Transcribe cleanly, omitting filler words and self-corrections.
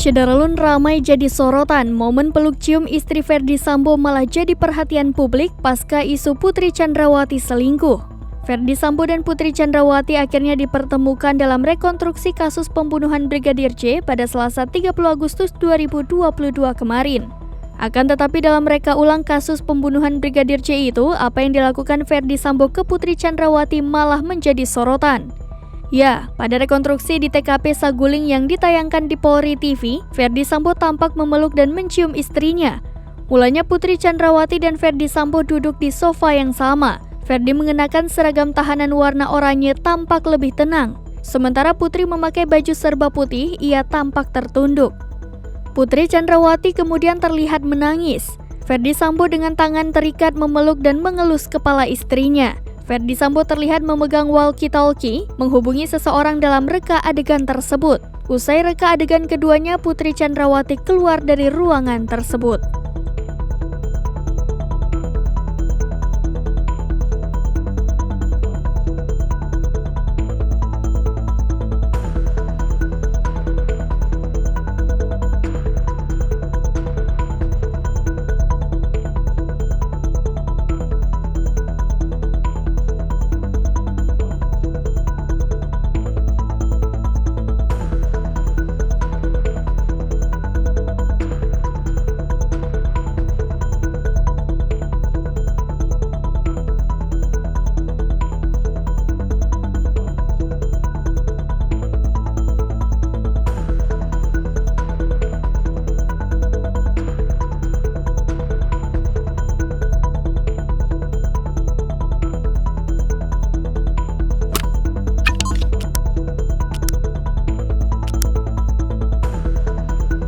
Syederlun ramai jadi sorotan. Momen peluk cium istri Ferdy Sambo malah jadi perhatian publik pasca isu Putri Chandrawati selingkuh. Ferdy Sambo dan Putri Chandrawati akhirnya dipertemukan dalam rekonstruksi kasus pembunuhan Brigadir J pada Selasa 30 Agustus 2022 kemarin. Akan tetapi dalam reka ulang kasus pembunuhan Brigadir J itu, apa yang dilakukan Ferdy Sambo ke Putri Chandrawati malah menjadi sorotan. Ya, pada rekonstruksi di TKP Saguling yang ditayangkan di Polri TV, Ferdy Sambo tampak memeluk dan mencium istrinya. Mulanya Putri Chandrawati dan Ferdy Sambo duduk di sofa yang sama. Ferdy mengenakan seragam tahanan warna oranye tampak lebih tenang. Sementara Putri memakai baju serba putih, ia tampak tertunduk. Putri Chandrawati kemudian terlihat menangis. Ferdy Sambo dengan tangan terikat memeluk dan mengelus kepala istrinya. Ferdy Sambo terlihat memegang walkie-talkie menghubungi seseorang dalam reka adegan tersebut. Usai reka adegan keduanya, Putri Chandrawati keluar dari ruangan tersebut.